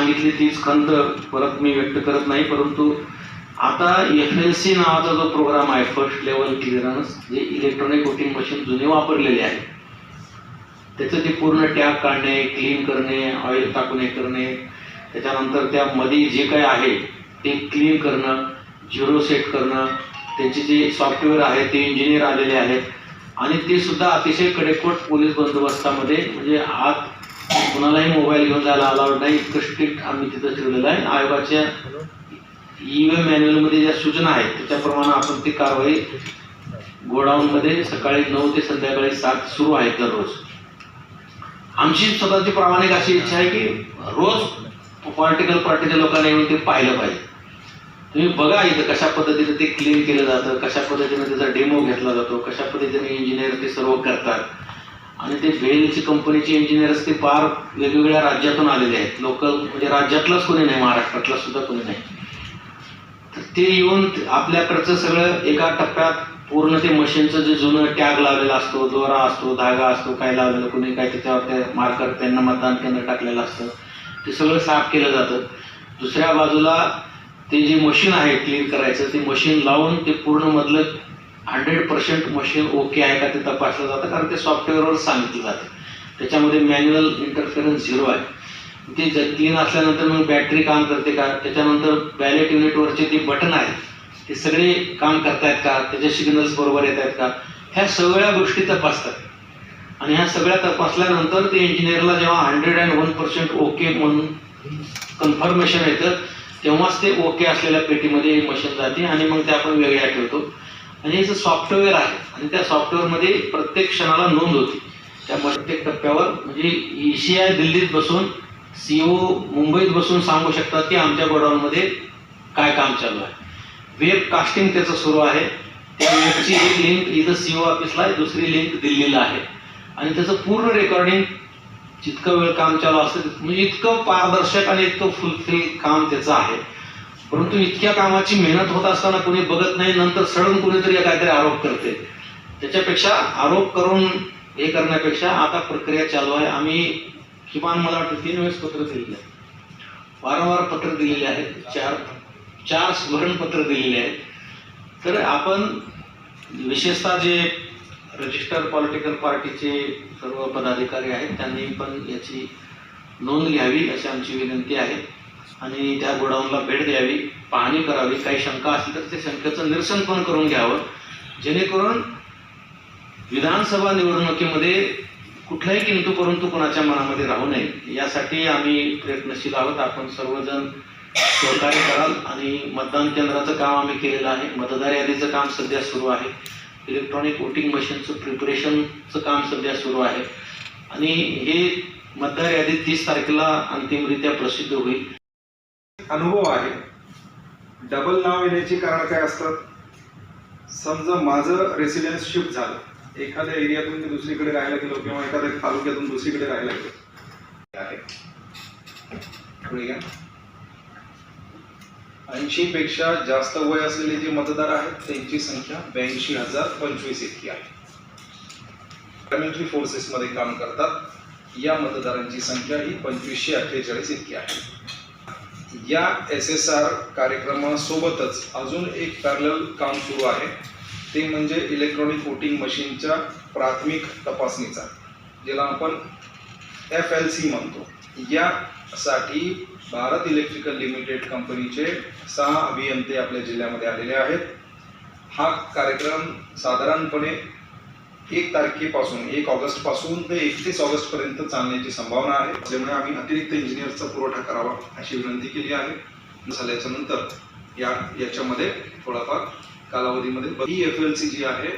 सांगितली तीच खंत परत मी व्यक्त करत नाही, परंतु आता FLC नावाचा जो प्रोग्राम आहे, फर्स्ट लेवल क्लिअरन्स, जे इलेक्ट्रॉनिक वोटिंग मशीन जुने वापरलेले आहे त्याचं ते पूर्ण टॅग काढणे, क्लीन करणे, ऑइल टाकून हे करणे, त्याच्यानंतर त्यामध्ये जे काही आहे ते क्लीन करणं, झिरो सेट करणं, त्यांचे जे सॉफ्टवेअर आहे ते इंजिनियर आलेले आहेत आणि ते सुद्धा अतिशय कडेकोट पोलीस बंदोबस्तामध्ये, म्हणजे आत कुणालाही मोबाईल घेऊन जायला अलाउड नाही, इतकं स्ट्रिक्ट आम्ही तिथं ठेवलेलं आहे. आयोगाच्या EVM मॅन्युअलमध्ये ज्या सूचना आहेत त्याच्याप्रमाणे आपण ती कारवाई गोडाऊनमध्ये सकाळी 9 ते संध्याकाळी 7 सुरू आहे दररोज. आमची स्वतःची प्रामाणिक अशी इच्छा आहे की रोज पॉलिटिकल पार्टीच्या लोकांना येऊन ते पाहिलं पाहिजे. तुम्ही बघा इथं कशा पद्धतीने ते क्लीन केलं जातं, कशा पद्धतीने त्याचा डेमो घेतला जातो, कशा पद्धतीने इंजिनियर ते सर्व करतात. आणि ते बेलची कंपनीचे इंजिनियर्स ते फार वेगवेगळ्या राज्यातून आलेले आहेत, लोकल, म्हणजे राज्यातलाच कोणी नाही, महाराष्ट्रातला सुद्धा कोणी नाही. तर ते येऊन आपल्याकडचं सगळं एका टप्प्यात पूर्ण ते मशीनचं जे जुनं टॅग लावलेला असतो, दोरा असतो, धागा असतो, काय लावलेलं, कोणी काय त्याच्यावर ते मार्कर त्यांना मतदान केंद्र टाकलेलं असतं, ते सगळं साफ केलं जातं. दुसऱ्या बाजूला ते जे मशीन आहे क्लीन करायचं, ते मशीन लावून ते पूर्ण मधलं 100% मशीन ओके आहे का ते तपासलं जातं, कारण ते सॉफ्टवेअरवर सांगितलं जातं. त्याच्यामध्ये मॅन्युअल इंटरफेरन्स 0 आहे. ते क्लीन असल्यानंतर मग बॅटरी काम करते का, त्याच्यानंतर बॅलेट युनिटवरचे ते बटन आहेत ते सगळे काम करतायत का, त्याचे सिग्नल्स बरोबर येत आहेत का, ह्या सगळ्या गोष्टी तपासतात. आणि ह्या सगळ्या तपासल्यानंतर ते इंजिनियरला जेव्हा 101% ओके म्हणून कन्फर्मेशन येतं तेव्हाच ते ओके असलेल्या पेटीमध्ये मशीन जाते आणि मग ते आपण वेगळ्या ठेवतो. आणि याचं सॉफ्टवेअर आहे आणि त्या सॉफ्टवेअरमध्ये प्रत्येक क्षणाला नोंद होती. त्या प्रत्येक टप्प्यावर म्हणजे ECI दिल्लीत बसून, CO मुंबईत बसून सांगू शकतात की आमच्या गोडाऊनमध्ये काय काम चालू आहे. वेब कास्टिंग त्याचं सुरू आहे. त्या वेबची एक लिंक इथं CO ऑफिसला आहे, दुसरी लिंक दिल्लीला आहे आणि त्याचं पूर्ण रेकॉर्डिंग जितकं वेळ काम चालू असतं म्हणजे इतकं पारदर्शक आणि इतकं फुलफिल काम त्याचं आहे. परंतु इतक्या कामाची मेहनत होत असताना कोणी बघत नाही, नंतर सडन कोणीतरी काहीतरी आरोप करते. त्याच्यापेक्षा आरोप करून हे करण्यापेक्षा आता प्रक्रिया चालू आहे. आम्ही किमान मला वाटतं 3 वेळेस पत्र दिलेले आहे, वारंवार पत्र दिलेले आहेत, 4 स्मरणपत्र दिलेले आहेत. तर आपण विशेषतः जे रजिस्टर पॉलिटिकल पार्टीचे सर्व पदाधिकारी आहेत त्यांनी पण याची नोंद घ्यावी अशी आमची विनंती आहे आणि त्या गोडाऊनला भेट द्यावी, पाहणी करावी, काही शंका असली तर ते शंकेचं निरसन पण करून घ्यावं, जेणेकरून विधानसभा निवडणुकीमध्ये कुठलाही किंतु परंतु कोणाच्या मनामध्ये राहू नये यासाठी आम्ही प्रयत्नशील आहोत. आपण सर्वजण सहकार्य कराल आणि मतदान केंद्राचं काम आम्ही केलेलं आहे, मतदार यादीचं काम सध्या सुरू आहे, इलेक्ट्रॉनिक वोटिंग मशीनचं प्रिपरेशनचं काम सध्या सुरू आहे आणि हे मतदार यादी 30 तारखेला अंतिमरित्या प्रसिद्ध होईल. अनुभव आहे. डबल नाव येण्याची कारण काय असतात, समजा माझं रेसिडेन्स शिफ्ट झालं, एखाद्या एरियातून मी दुसरीकडे राहायला गेलो किंवा एखाद्या तालुक्यातून दुसरीकडे राहायला गेलो आहे, 80 पेक्षा जास्त वय असलेले जे मतदार आहेत त्यांची संख्या 82,025 इतकी आहे. पॅरामिलिटरी फोर्सेस मध्ये काम करतात या मतदारांची संख्या ही 2548 इतकी आहे. या SSR कार्यक्रमासोबतच अजून एक पॅरलल काम सुरू आहे, ते म्हणजे इलेक्ट्रॉनिक वोटिंग मशीनच्या प्राथमिक तपासणीचा, ज्याला आपण FLC म्हणतो. यासाठी भारत इलेक्ट्रिकल लिमिटेड कंपनीचे 6 अभियंते आपल्या जिल्ह्यामध्ये आलेले आहेत. हा कार्यक्रम साधारणपणे 1 तारखेपासून 1 ऑगस्ट पासून ते 31 ऑगस्ट पर्यंत चालण्याची संभावना आहे. त्यामुळे आम्ही अतिरिक्त इंजिनियरचा पुरवठा करावा अशी विनंती केली आहे. झाल्याच्या नंतर याच्यामध्ये थोडाफार कालावधीमध्ये ही FLC जी आहे,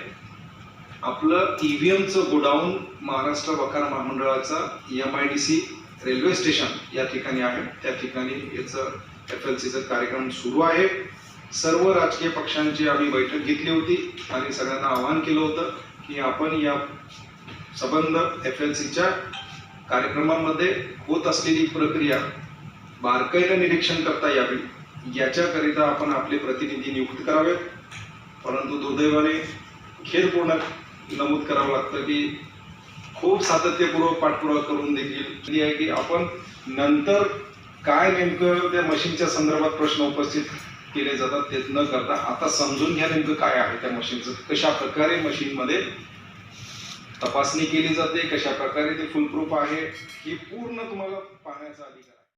आपलं EVMचं गोडाऊन महाराष्ट्र वखार महामंडळाचा MIDC रेल्वे स्टेशन या ठिकाणी आहे. त्या ठिकाणी याचं FLCचं कार्यक्रम सुरू आहे. सर्व राजकीय पक्षांची आम्ही बैठक घेतली होती आणि सगळ्यांना आवाहन केलं होतं की आपण या संबंध FLCच्या कार्यक्रमामध्ये होत असलेली प्रक्रिया बारकाईने निरीक्षण करता यावी याच्याकरिता आपण आपले प्रतिनिधी नियुक्त करावेत. परंतु दुर्दैवाने खेदपूर्ण नमूद करावं लागतं की खूप सातत्यपूर्वक पाठपुरावा करून देखील आहे की आपण नंतर काय नेमकं त्या मशीनच्या संदर्भात प्रश्न उपस्थित केले जातात ते न करता आता समजून घ्या नेमकं काय आहे त्या मशीनचं, कशा प्रकारे मशीनमध्ये तपासणी केली जाते, कशा प्रकारे ते फुलप्रूफ आहे, ही पूर्ण तुम्हाला पाहण्याचा अधिकार